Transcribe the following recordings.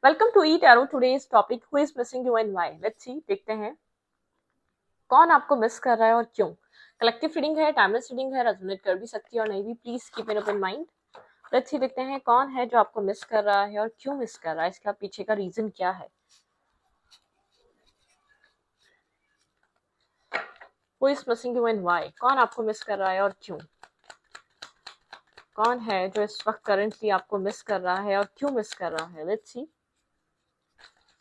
Welcome to E tarot. Today's topic who is missing you and why. Let's see, देखते हैं कौन आपको miss कर रहा है और क्यों। कलेक्टिव रीडिंग है, टाइमलेस रीडिंग है, रेजोनेट कर भी सकती है और नहीं भी। Please keep it open mind. Let's see, देखते हैं कौन है जो आपको मिस कर रहा है और क्यों मिस कर रहा है, इसका पीछे का रीजन क्या है। Who is missing you and why, कौन आपको मिस कर रहा है और क्यों। कौन है जो इस वक्त करंटली आपको मिस कर रहा है और क्यों मिस कर रहा है। लेट्स सी,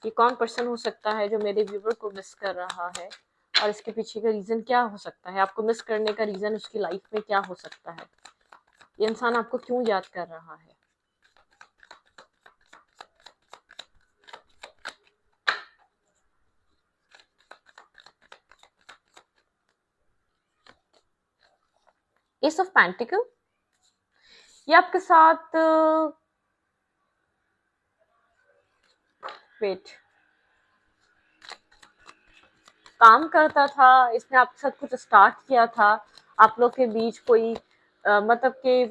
ये कौन पर्सन हो सकता है जो मेरे व्यूवर को मिस कर रहा है और इसके पीछे का रीजन क्या हो सकता है। आपको मिस करने का रीजन उसकी लाइफ में क्या हो सकता है। ये इंसान आपको क्यों याद कर रहा है। एस ऑफ पेंटिकल, ये आपके साथ वेट काम करता था। इसने आपके साथ कुछ स्टार्ट किया था। आप लोग के बीच कोई मतलब के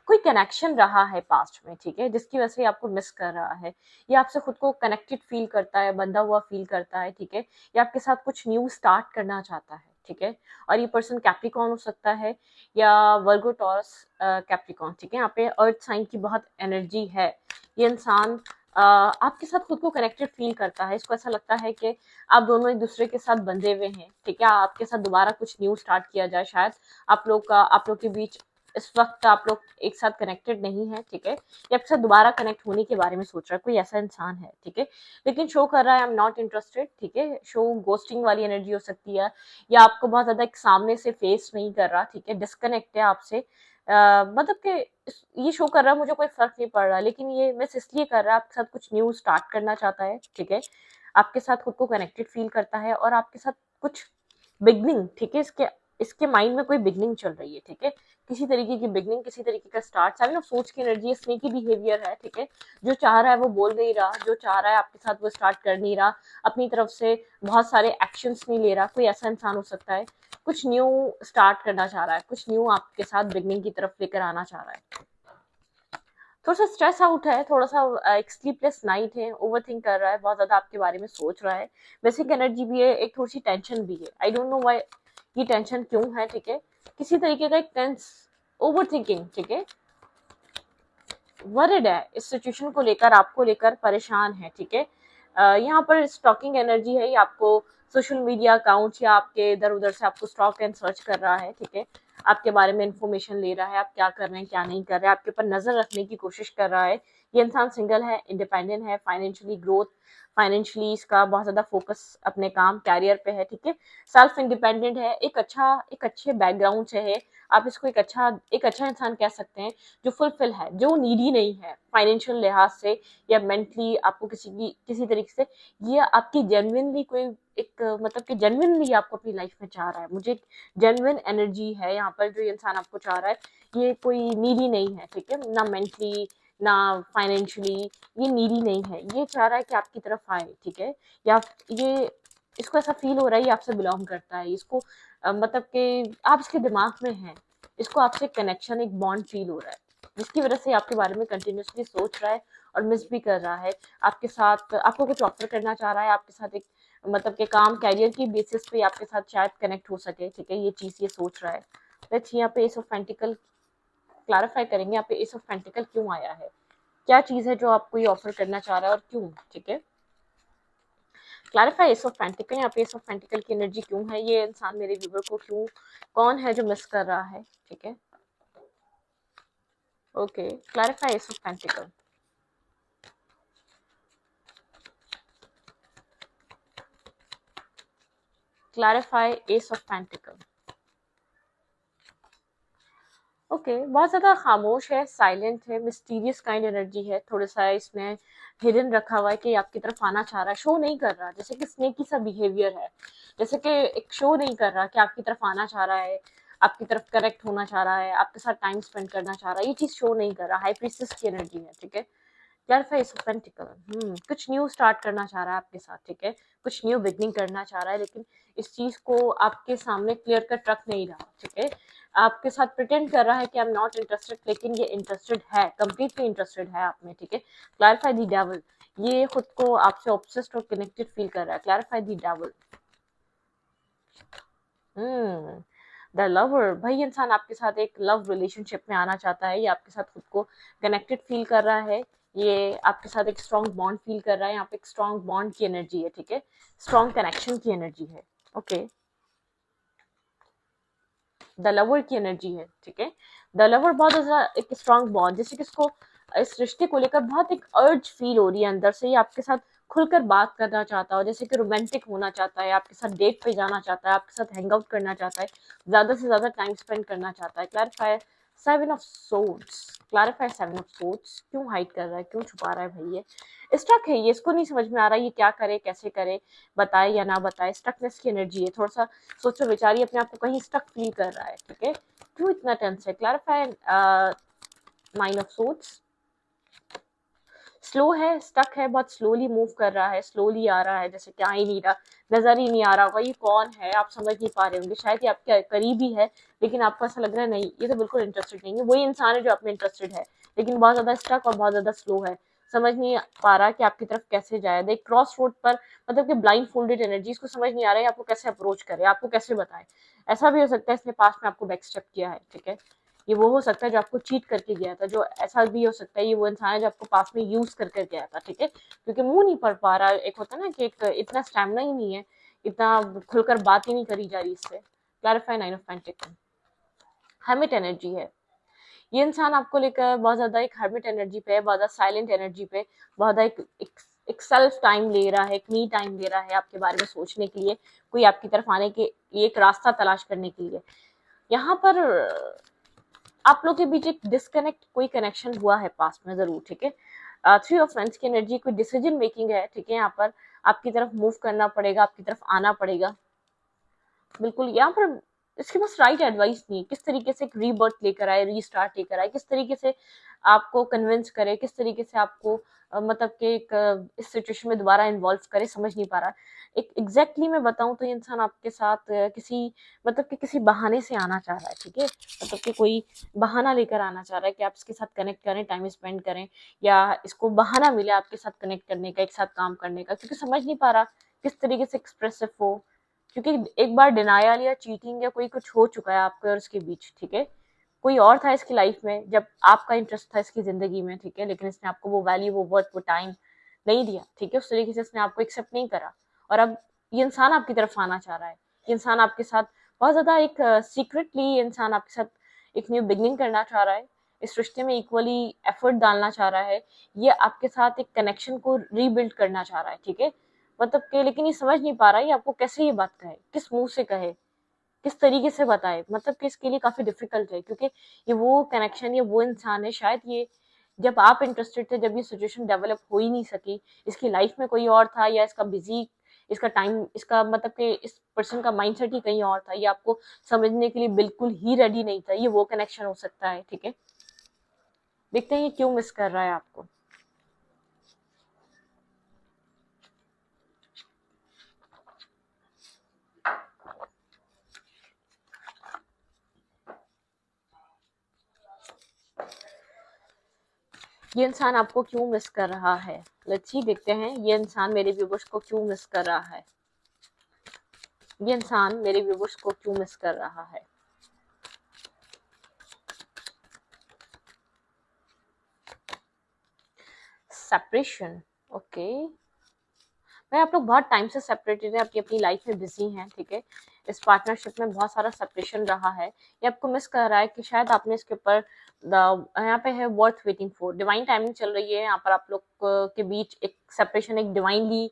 कोई कनेक्शन रहा है पास्ट में, ठीक है, जिसकी वजह से ये आपको मिस कर रहा है। ये आपसे खुद को कनेक्टेड फील करता है, बंधा हुआ फील करता है, ठीक है। ये आपके साथ कुछ न्यू स्टार्ट करना चाहता है, ठीक है। और ये पर्सन कैप्रिकॉर्न हो सकता है या वर्गो टॉरस कैप्रिकॉर्न, ठीक है। यहाँ पे अर्थ साइन की बहुत एनर्जी है। ये इंसान आपके साथ खुद को कनेक्टेड फील करता है। इसको ऐसा लगता है कि आप दोनों एक दूसरे के साथ बंधे हुए हैं, ठीक है। आपके साथ दोबारा कुछ न्यू स्टार्ट किया जाए। शायद आप लोग के बीच इस वक्त आप लोग एक साथ कनेक्टेड नहीं है, ठीक है। या आपके साथ दोबारा कनेक्ट होने के बारे में सोच रहा है, कोई ऐसा इंसान है, ठीक है। लेकिन शो कर रहा है आई एम नॉट इंटरेस्टेड, ठीक है। शो गोस्टिंग वाली एनर्जी हो सकती है या आपको बहुत ज्यादा एक सामने से फेस नहीं कर रहा, ठीक है, डिस्कनेक्ट है आपसे। मतलब कि ये शो कर रहा है मुझे कोई फर्क नहीं पड़ रहा, लेकिन ये मिस इसलिए कर रहा है आपके साथ कुछ न्यू स्टार्ट करना चाहता है, ठीक है। आपके साथ खुद को कनेक्टेड फील करता है और आपके साथ कुछ बिगनिंग, ठीक है, इसके माइंड में कोई बिगनिंग चल रही है, ठीक है। किसी तरीके की बिगनिंग, किसी तरीके का स्टार्ट, सारी ना सोच की एनर्जी, स्नेकी बिहेवियर है, ठीक है। जो चाह रहा है वो बोल नहीं रहा, जो चाह रहा है आपके साथ वो स्टार्ट कर नहीं रहा, अपनी तरफ से बहुत सारे एक्शंस नहीं ले रहा। कोई ऐसा इंसान हो सकता है कुछ न्यू स्टार्ट करना चाह रहा है, कुछ न्यू आपके साथ बिगनिंग की तरफ लेकर आना चाह रहा है। थोड़ा सा स्ट्रेस आउट है, थोड़ा सा एक स्लीपलेस नाइट है, ओवर थिंक कर रहा है, बहुत ज्यादा आपके बारे में सोच रहा है। बेसिक एनर्जी भी है, एक थोड़ी सी टेंशन भी है। आई डोंट नो व्हाई ये टेंशन क्यों है, ठीक है। किसी तरीके का एक टेंस ओवर थिंकिंग, ठीक है, वरिड है इस सिचुएशन को लेकर, आपको लेकर परेशान है, ठीक है। यहाँ पर स्टॉकिंग एनर्जी है, ये आपको सोशल मीडिया अकाउंट या आपके इधर उधर से आपको स्टॉक एंड सर्च कर रहा है, ठीक है। आपके बारे में इंफॉर्मेशन ले रहा है, आप क्या कर रहे हैं क्या नहीं कर रहे हैं, आपके ऊपर नजर रखने की कोशिश कर रहा है। ये इंसान सिंगल है, इंडिपेंडेंट है, फाइनेंशियली ग्रोथ, फाइनेंशियली इसका बहुत ज्यादा फोकस अपने काम कैरियर पे है, ठीक है। सेल्फ इंडिपेंडेंट है, एक अच्छे बैकग्राउंड से है। आप इसको एक अच्छा इंसान कह सकते हैं जो फुलफिल है, जो नीडी नहीं है फाइनेंशियल लिहाज से या मेंटली आपको किसी तरीके से। ये आपकी जेन्युइनली कोई एक मतलब कि जेन्युइनली आपको अपनी लाइफ में चाह रहा है। मुझे जेन्युइन एनर्जी है यहाँ पर, जो ये इंसान आपको चाह रहा है ये कोई नीडी नहीं है, ठीक है, ना मेंटली ना फाइनेंशियली। ये नीडी नहीं है, ये चाह रहा है कि आपकी तरफ आए, ठीक है। या ये इसको ऐसा फील हो रहा है ये आपसे बिलोंग करता है, इसको मतलब कि आप इसके दिमाग में हैं, इसको आपसे कनेक्शन एक बॉन्ड फील हो रहा है, जिसकी वजह से आपके बारे में कंटिन्यूसली सोच रहा है और मिस भी कर रहा है। आपके साथ आपको कुछ ऑफर करना चाह रहा है, आपके साथ एक मतलब के काम कैरियर की बेसिस पे आपके साथ शायद कनेक्ट हो सके, ठीक है। ये चीज ये सोच रहा है। लेट्स यहाँ पे एस ऑफ पेंटिकल क्लैरिफाई करेंगे, यहाँ पे एस ऑफ पेंटिकल क्यों आया है, क्या चीज है जो आपको ये ऑफर करना चाह रहा है और क्यों, ठीक है। क्लैरिफाई एस ऑफ पेंटिकल, यहाँ पे एस ऑफ पेंटिकल की एनर्जी क्यों है, ये इंसान मेरे व्यूवर को क्यों, कौन है जो मिस कर रहा है, ठीक है। Okay, clarify S of pentacle. Clarify S of pentacle. Okay, बहुत ज्यादा खामोश है, साइलेंट है, मिस्टीरियस काइंड एनर्जी है। थोड़ा सा इसमें हिडन रखा हुआ है कि आपकी तरफ आना चाह रहा है, शो नहीं कर रहा, जैसे कि स्नेकी सा बिहेवियर है, जैसे कि एक शो नहीं कर रहा कि आपकी तरफ आना चाह रहा है, आपकी तरफ करेक्ट होना चाह रहा है, आपके साथ टाइम स्पेंड करना चाह रहा है। ये चीज शो नहीं कर रहा। हाई प्रीस्टेस की एनर्जी है, ठीक है। क्लैरिफाई एस ऑफ पेंटिकल, कुछ न्यू स्टार्ट करना चाह रहा है आपके साथ, ठीक है, कुछ न्यू बिगनिंग करना चाह रहा है, लेकिन इस चीज को आपके सामने क्लियर कट रख नहीं रहा, ठीक है। आपके साथ प्रिटेंड कर रहा है कि आई एम नॉट इंटरेस्टेड, लेकिन ये इंटरेस्टेड है, कंप्लीटली इंटरेस्टेड है आप में, ठीक है। क्लैरिफाई द डेविल, ये खुद को आपसे ऑब्सेस्ड और कनेक्टेड फील कर रहा है। Clarify the devil. The lover, भाई इंसान आपके साथ एक लव रिलेशनशिप में आना चाहता है, ये आपके साथ खुद को कनेक्टेड फील कर रहा है, ये आपके साथ एक स्ट्रॉन्ग बॉन्ड फील कर रहा है। यहाँ पे एक स्ट्रॉन्ग बॉन्ड की एनर्जी है, ठीक है, स्ट्रॉन्ग कनेक्शन की एनर्जी है। ओके, द लवर की एनर्जी है, ठीक है। द लवर बहुत ज्यादा एक स्ट्रॉन्ग बॉन्ड, जैसे कि इसको इस रिश्ते को लेकर बहुत एक अर्ज फील हो रही है अंदर से, ये आपके साथ खुलकर बात करना चाहता हो, जैसे कि रोमांटिक होना चाहता है, आपके साथ डेट पे जाना चाहता है, आपके साथ हैंग आउट करना चाहता है, ज्यादा से ज्यादा टाइम स्पेंड करना चाहता है। Clarify seven of swords, clarify seven of swords, क्यों हाइड कर रहा है, क्यों छुपा रहा है भाई? ये स्टक है, ये इसको नहीं समझ में आ रहा है ये क्या करे, कैसे करे, बताए या ना बताए। स्टकनेस की एनर्जी है, थोड़ा सा सोचो विचारिए, अपने आप को कहीं स्टक फील कर रहा है, ठीक है, क्यों इतना टेंस है? Clarify nine of swords, slow है, स्टक है, बहुत स्लोली मूव कर रहा है, स्लोली आ रहा है, जैसे कि आ ही नहीं रहा, नजर ही नहीं आ रहा भाई कौन है, आप समझ नहीं पा रहे होंगे, शायद ये आपके करीब ही है, लेकिन आपको ऐसा लग रहा है नहीं ये तो बिल्कुल इंटरेस्टेड नहीं है। वही इंसान है जो आप में इंटरेस्टेड है, लेकिन बहुत ज्यादा स्टक और बहुत ज्यादा स्लो है, समझ नहीं पा रहा कि आपकी तरफ कैसे जाए। देख क्रॉस रोड पर, मतलब कि ब्लाइंड फोल्डेड एनर्जी, इसको समझ नहीं आ रहा है आपको कैसे अप्रोच करे, आपको कैसे बताए। ऐसा भी हो सकता है इसने पास्ट में आपको बैक स्टेप किया है, ठीक है, ये वो हो सकता है जो आपको चीट करके गया था, जो ऐसा भी हो सकता है ये वो इंसान है जो आपको पास में यूज करके गया था, ठीक है, क्योंकि मुंह नहीं पढ़ पा रहा। एक होता है ना कि एक इतना स्टैमिना ही नहीं है, इतना खुलकर बात ही नहीं करी जा रही इससे। Clarify nine of pentacle, hermit energy है, ये इंसान आपको लेकर बहुत ज्यादा एक हर्मिट एनर्जी पे है, बहुत ज्यादा साइलेंट एनर्जी पे, बहुत ज्यादा एक सेल्फ टाइम ले रहा है, एक मी टाइम ले रहा है आपके बारे में सोचने के लिए, कोई आपकी तरफ आने के लिए एक रास्ता तलाश करने के लिए। यहाँ पर आप लोग के बीच एक डिस्कनेक्ट, कोई कनेक्शन हुआ है पास्ट में जरूर, ठीक है। थ्री ऑफ फ्रेंड्स की एनर्जी, कोई डिसीजन मेकिंग है, ठीक है, यहाँ पर आपकी तरफ मूव करना पड़ेगा, आपकी तरफ आना पड़ेगा, बिल्कुल। यहाँ पर इसके पास राइट एडवाइस नहीं है, किस तरीके से एक रीबर्थ लेकर आए, रीस्टार्ट लेकर आए, किस तरीके से आपको कन्विंस करे, किस तरीके से आपको मतलब कि एक इस सिचुएशन में दोबारा इन्वॉल्व करे, समझ नहीं पा रहा। एक एग्जैक्टली मैं बताऊं तो ये इंसान आपके साथ किसी मतलब कि किसी बहाने से आना चाह रहा है, ठीक है, मतलब कि कोई बहाना लेकर आना चाह रहा है कि आप इसके साथ कनेक्ट करें, टाइम स्पेंड करें, या इसको बहाना मिले आपके साथ कनेक्ट करने का, एक साथ काम करने का, क्योंकि समझ नहीं पा रहा किस तरीके से एक्सप्रेसिव हो, क्योंकि एक बार डिनायल या चीटिंग या कोई कुछ हो चुका है आपके और उसके बीच, ठीक है, कोई और था इसकी लाइफ में जब आपका इंटरेस्ट था इसकी जिंदगी में, ठीक है, लेकिन इसने आपको वो वैल्यू, वो वर्थ, वो टाइम नहीं दिया, ठीक है, उस तरीके से इसने आपको एक्सेप्ट नहीं करा, और अब ये इंसान आपकी तरफ आना चाह रहा है, ये इंसान आपके साथ बहुत ज्यादा एक सीक्रेटली इंसान आपके साथ एक न्यू बिगनिंग करना चाह रहा है, इस रिश्ते में इक्वली एफर्ट डालना चाह रहा है, ये आपके साथ एक कनेक्शन को रीबिल्ड करना चाह रहा है, ठीक है, मतलब कि लेकिन ये समझ नहीं पा रहा है आपको कैसे ये बात कहे, किस मुंह से कहे, किस तरीके से बताए, मतलब कि इसके लिए काफी डिफिकल्ट है, क्योंकि ये वो कनेक्शन, ये वो इंसान है, शायद ये जब आप इंटरेस्टेड थे, जब ये सिचुएशन डेवलप हो ही नहीं सकी, इसकी लाइफ में कोई और था, या इसका बिजी, इसका टाइम, इसका मतलब कि इस पर्सन का माइंडसेट ही कहीं और था, ये आपको समझने के लिए बिल्कुल ही रेडी नहीं था, ये वो कनेक्शन हो सकता है, ठीक है। देखते हैं ये क्यों मिस कर रहा है आपको। ये इंसान आपको क्यों मिस कर रहा है, लेट्स सी, देखते हैं ये इंसान मेरे व्यूवर्स को क्यों मिस कर रहा है, ये इंसान मेरे व्यूवर्स को क्यों मिस कर रहा है। सेपरेशन, ओके, भाई आप लोग बहुत टाइम से सेपरेटेड है, अपनी अपनी लाइफ में बिजी हैं, ठीक है, इस पार्टनरशिप में बहुत सारा सेपरेशन रहा है, ये आपको मिस कर रहा है कि शायद आपने इसके ऊपर यहाँ पे है worth waiting for, divine timing चल रही है यहाँ पर आप लोग के बीच, एक सेपरेशन, एक डिवाइनली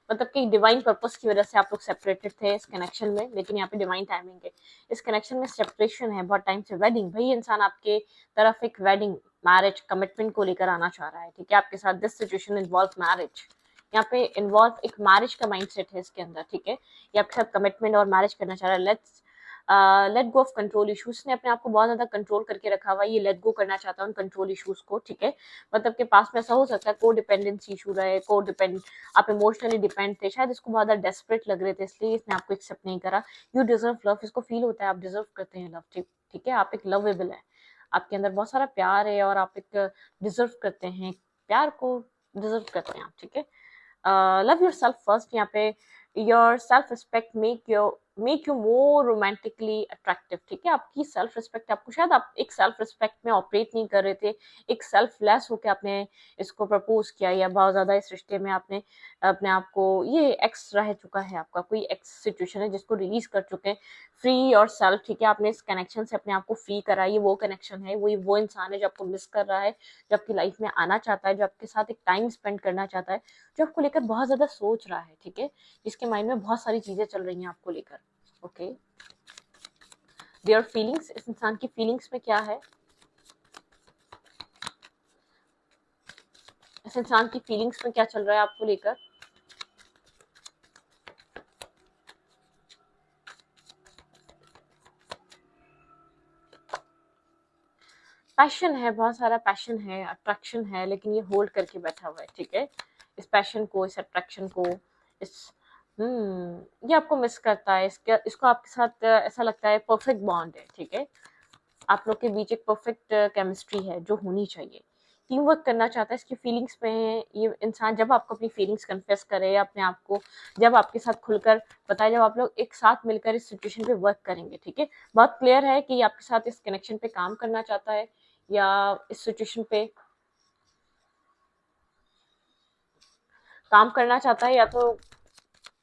मतलब कि डिवाइन पर्पस की वजह से आप लोग सेपरेटेड थे इस कनेक्शन में, लेकिन यहाँ पे डिवाइन टाइमिंग है, इस कनेक्शन में सेपरेशन है बहुत टाइम से। वेडिंग, भाई इंसान आपके तरफ एक वेडिंग, मैरिज, कमिटमेंट को लेकर आना चाह रहा है, ठीक है, आपके साथ दिस सिचुएशन इन्वॉल्व मैरिज, यहाँ पे इन्वॉल्व एक मैरिज का माइंडसेट है इसके अंदर, ठीक है, ये आपके साथ कमिटमेंट और मैरिज करना चाह रहा है। Let go of control issues, ने अपने आप को बहुत ज्यादा कंट्रोल करके रखा हुआ है, ये लेट गो करना चाहता है उन कंट्रोल इश्यूज को, ठीक है, मतलब के पास में ऐसा हो सकता है को डिपेंडेंसी इशू रहे, को डिपेंड, आप इमोशनली डिपेंड थे, शायद इसको बहुत ज्यादा डेस्परेट लग रहे थे, इसलिए इसने आपको एक्सेप्ट नहीं करा। यू डिजर्व लव, इसको फील होता है आप डिजर्व करते हैं लव, ठीक, ठीक है, आप एक लवेबल हैं, आपके अंदर बहुत सारा प्यार है और आप एक डिजर्व करते हैं, प्यार को डिजर्व करते हैं आप, ठीक है। लव योर सेल्फ फर्स्ट, यहाँ पे your self respect make you more romantically attractive, ठीक है। आपकी सेल्फ रिस्पेक्ट, आपको शायद आप एक सेल्फ रिस्पेक्ट में ऑपरेट नहीं कर रहे थे, एक सेल्फ लेस होकर आपने इसको प्रपोज किया, या बहुत ज्यादा इस रिश्ते में आपने अपने आप को, ये एक्स रह चुका है आपका, कोई एक्स सिचुएशन है जिसको रिलीज कर चुके हैं, फ्री और सेल्फ, ठीक है। आपने इस कनेक्शन से अपने आप को फ्री करा, ये वो कनेक्शन है, वो इंसान है जो आपको मिस कर रहा है, जो आपकी लाइफ में आना चाहता है, जो आपके साथ एक टाइम स्पेंड करना चाहता है, जो आपको लेकर बहुत ज्यादा सोच रहा है, ठीक है, जिसके माइंड में बहुत सारी चीजें चल रही हैं आपको लेकर। ओके, देयर फीलिंग्स, इस इंसान की फीलिंग्स में क्या है, इस इंसान की फीलिंग्स में क्या चल रहा है आपको लेकर। पैशन है, बहुत सारा पैशन है, अट्रैक्शन है, लेकिन ये होल्ड करके बैठा हुआ है, ठीक है। इस पैशन को, इस अट्रैक्शन को, इस ये आपको मिस करता है, इसको आपके साथ ऐसा लगता है परफेक्ट बॉन्ड है, ठीक है। आप लोग के बीच एक परफेक्ट केमिस्ट्री है जो होनी चाहिए, टीम वर्क करना चाहता है, इसकी फीलिंग्स में है ये इंसान। जब आपको अपनी फीलिंग्स कन्फेस करे अपने आप को, जब आपके साथ खुलकर बताए, जब आप लोग एक साथ मिलकर इस सिचुएशन पे वर्क करेंगे, ठीक है, बहुत क्लियर है कि आपके साथ इस कनेक्शन पे काम करना चाहता है, या इस सिचुएशन पे काम करना चाहता है, या तो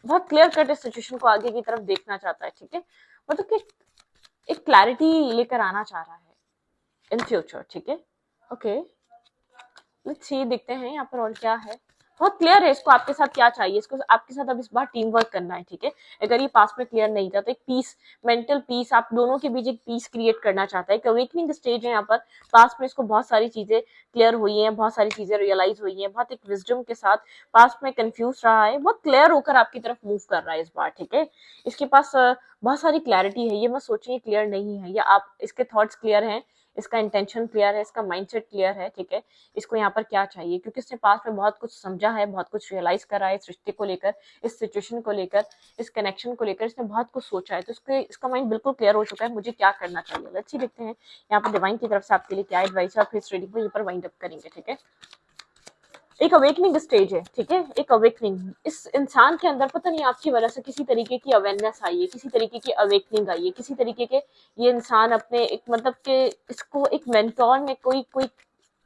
बहुत क्लियर कट इस सिचुएशन को आगे की तरफ देखना चाहता है, ठीक है, मतलब कि एक क्लैरिटी लेकर आना चाह रहा है इन फ्यूचर, ठीक है। ओके, लेट्स सी, देखते हैं यहाँ पर और क्या है। बहुत क्लियर है इसको आपके साथ क्या चाहिए, इसको आपके साथ अब इस बार टीम वर्क करना है, ठीक है। अगर ये पास में क्लियर नहीं था तो एक पीस, मेंटल पीस, आप दोनों के बीच एक पीस क्रिएट करना चाहता है, एक अवेकनिंग स्टेज है यहाँ पर। पास में इसको बहुत सारी चीजें क्लियर हुई हैं, बहुत सारी चीजें रियलाइज हुई हैं, बहुत एक विजडम के साथ पास में कंफ्यूज रहा है, बहुत क्लियर होकर आपकी तरफ मूव कर रहा है इस बार, ठीक है। इसके पास बहुत सारी क्लैरिटी है, ये मत सोचिए क्लियर नहीं है, या आप इसके थॉट्स क्लियर हैं, इसका इंटेंशन क्लियर है, इसका माइंडसेट क्लियर है, ठीक है। इसको यहाँ पर क्या चाहिए, क्योंकि इसने पास में बहुत कुछ समझा है, बहुत कुछ रियलाइज करा है इस रिश्ते को लेकर, इस सिचुएशन को लेकर, इस कनेक्शन को लेकर, इसने बहुत कुछ सोचा है, तो इसका माइंड बिल्कुल क्लियर हो चुका है मुझे क्या करना चाहिए। लेट्स सी, देखते हैं यहाँ पर डिवाइन की तरफ से आपके लिए क्या एडवाइस है, और फिर इस रीडिंग को यहाँ पर वाइंड अप करेंगे, ठीक है। एक अवेकनिंग स्टेज है, ठीक है, एक अवेकनिंग, इस इंसान के अंदर पता नहीं आपकी वजह से किसी तरीके की अवेयरनेस आई है, किसी तरीके की अवेकनिंग आई है, किसी तरीके के ये इंसान अपने एक मतलब के इसको एक मेंटोर में कोई कोई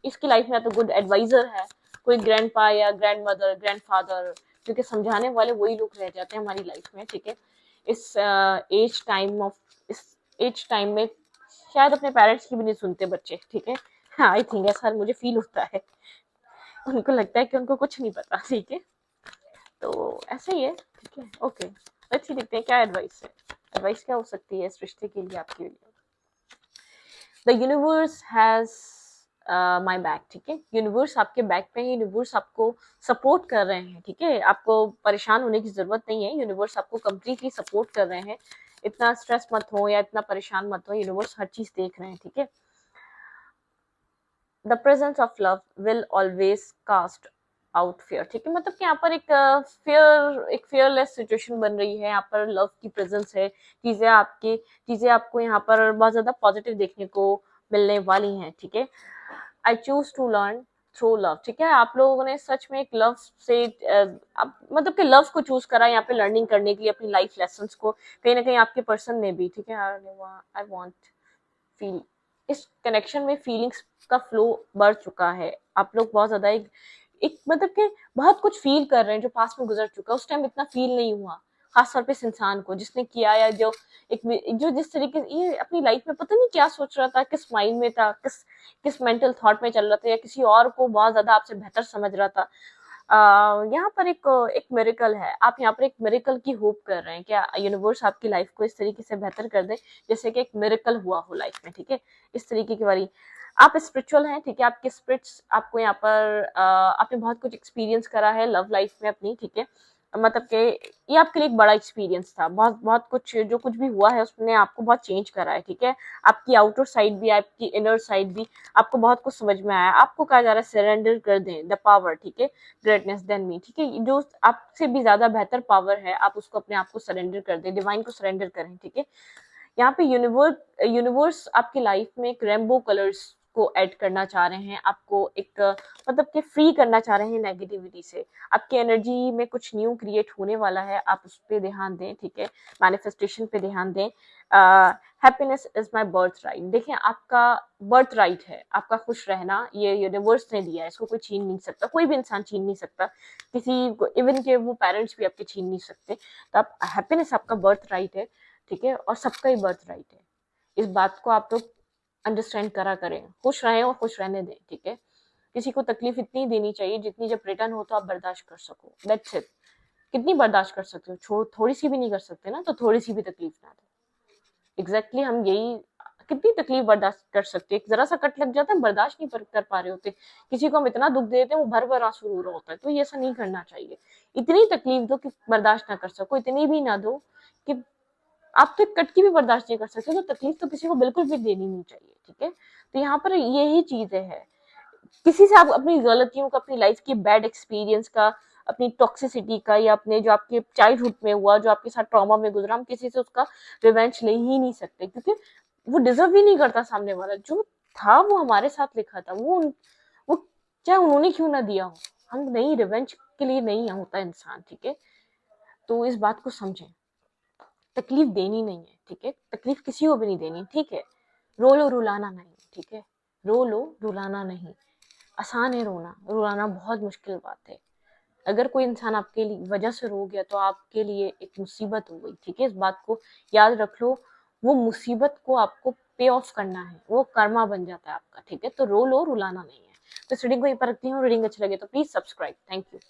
इसकी लाइफ में या तो गुड एडवाइजर है, कोई ग्रैंड पा या ग्रैंड मदर, ग्रैंड फादर, क्योंकि समझाने वाले वही लोग रह जाते हैं हमारी लाइफ में, ठीक है। इस इस एज टाइम में शायद अपने पेरेंट्स की भी नहीं सुनते बच्चे, ठीक है। आई थिंक ऐसा मुझे फील होता है, उनको लगता है कि उनको कुछ नहीं पता, ठीक है, तो ऐसा ही है, ठीक है। ओके, लेट्स सी, देखते हैं क्या एडवाइस है, एडवाइस क्या हो सकती है इस रिश्ते के लिए आपके लिए। The universe has my back, ठीक है, यूनिवर्स आपके बैक पे है, यूनिवर्स आपको सपोर्ट कर रहे हैं, ठीक है, आपको परेशान होने की जरूरत नहीं है, यूनिवर्स आपको कम्प्लीटली सपोर्ट कर रहे हैं, इतना स्ट्रेस मत हो या इतना परेशान मत हो, यूनिवर्स हर चीज देख रहे हैं, ठीक है। The presence of love will always cast out fear, ठीक है, मतलब कि यहाँ पर एक फेयरलेस सिचुएशन बन रही है, यहाँ पर लव की प्रेजेंस है, चीजें आपको यहाँ पर बहुत ज्यादा पॉजिटिव देखने को मिलने वाली हैं, ठीक है। I choose to learn through love, ठीक है, आप लोगों ने सच में एक लव से मतलब कि लव को चूज करा यहाँ पे लर्निंग करने के लिए, अपनी लाइफ लेसन्स को, कहीं ना कहीं आपके पर्सन ने भी, ठीक है। आई वॉन्ट फील, इस कनेक्शन में फीलिंग्स का फ्लो बढ़ चुका है, आप लोग बहुत ज्यादा एक मतलब कि बहुत कुछ फील कर रहे हैं जो पास में गुजर चुका है, उस टाइम इतना फील नहीं हुआ, खास तौर पे इस इंसान को जिसने किया, या जो जिस तरीके से ये अपनी लाइफ में पता नहीं क्या सोच रहा था, किस माइंड में था, किस मेंटल थॉट में चल रहा था, या किसी और को बहुत ज्यादा आपसे बेहतर समझ रहा था। यहाँ पर एक मिरेकल है, आप यहाँ पर एक मिरेकल की होप कर रहे हैं, क्या यूनिवर्स आपकी लाइफ को इस तरीके से बेहतर कर दे जैसे कि एक मिरेकल हुआ हो लाइफ में, ठीक है, इस तरीके की वाली। आप स्पिरिचुअल हैं, ठीक है, आपके स्पिरिट्स आपको यहाँ पर आपने बहुत कुछ एक्सपीरियंस करा है लव लाइफ में अपनी, ठीक है, मतलब कि ये आपके लिए एक बड़ा एक्सपीरियंस था, बहुत बहुत कुछ जो कुछ भी हुआ है उसने आपको बहुत चेंज करा है, ठीक है। आपकी आउटर साइड भी, आपकी इनर साइड भी, आपको बहुत कुछ समझ में आया, आपको कहा जा रहा है सरेंडर कर दें द पावर, ठीक है, ग्रेटनेस देन मी, ठीक है, जो आपसे भी ज्यादा बेहतर पावर है आप उसको अपने आप को सरेंडर कर दें, डिवाइन को सरेंडर करें, ठीक है। यहाँ पे यूनिवर्स आपकी लाइफ में एक रेनबो कलर्स को ऐड करना चाह रहे हैं, आपको एक मतलब कि फ्री करना चाह रहे हैं नेगेटिविटी से। आपकी एनर्जी में कुछ न्यू क्रिएट होने वाला है, आप उस पर ध्यान दें, ठीक है, मैनिफेस्टेशन पे ध्यान दें। Happiness is my birth right. देखिए आपका बर्थ राइट है आपका खुश रहना, ये यूनिवर्स ने दिया है, इसको कोई छीन नहीं सकता, कोई भी इंसान छीन नहीं सकता, किसी को इवन के वो पेरेंट्स भी आपके छीन नहीं सकते। तो आप हैप्पीनेस आपका बर्थ राइट है, ठीक है, और सबका ही बर्थ राइट है। इस बात को आप लोग अंडरस्टैंड करा करें, खुश रहें और खुश रहने दें, ठीक है। किसी को तकलीफ इतनी देनी चाहिए जितनी जब रिटर्न हो तो आप बर्दाश्त कर सको, दैट्स इट। कितनी बर्दाश्त कर सकते हो, थोड़ी सी भी नहीं कर सकते ना, तो थोड़ी सी भी तकलीफ ना दो। एग्जैक्टली हम यही, कितनी तकलीफ बर्दाश्त कर सकते हैं, जरा सा कट लग जाता है बर्दाश्त नहीं कर पा रहे होते, किसी को हम इतना दुख देते हैं वो भर भर आंसू रो रहा होता है, तो ये ऐसा नहीं करना चाहिए। इतनी तकलीफ दो कि बर्दाश्त ना कर सको, इतनी भी ना दो कि आप तो एक कट की भी बर्दाश्त नहीं कर सकते, तो तकलीफ तो किसी को बिल्कुल भी देनी नहीं चाहिए, ठीक है। तो यहाँ पर यही चीजें है, किसी से आप अपनी गलतियों का, अपनी लाइफ की बैड एक्सपीरियंस का, अपनी टॉक्सिसिटी का, या अपने जो आपके चाइल्डहुड में हुआ, जो आपके साथ ट्रॉमा में गुजरा, हम किसी से उसका रिवेंज ले ही नहीं सकते, क्योंकि वो डिजर्व ही नहीं करता। सामने वाला जो था वो हमारे साथ लिखा था, वो चाहे उन्होंने क्यों ना दिया हो, हम नहीं, रिवेंज के लिए नहीं होता इंसान, ठीक है। तो इस बात को समझें, तकलीफ देनी नहीं है, ठीक है, तकलीफ किसी को भी नहीं देनी, ठीक है। रो लो रुलाना नहीं, ठीक है, रो लो रुलाना नहीं। आसान है रोना, रुलाना बहुत मुश्किल बात है। अगर कोई इंसान आपके लिए वजह से रो गया तो आपके लिए एक मुसीबत हो गई, ठीक है, इस बात को याद रख लो। वो मुसीबत को आपको पे ऑफ करना है, वो कर्मा बन जाता है आपका, ठीक है। तो रो लो रुलाना नहीं है। तो इस रीडिंग को यहीं पर रखती हूँ। रीडिंग अच्छी लगे तो प्लीज सब्सक्राइब। Thank you.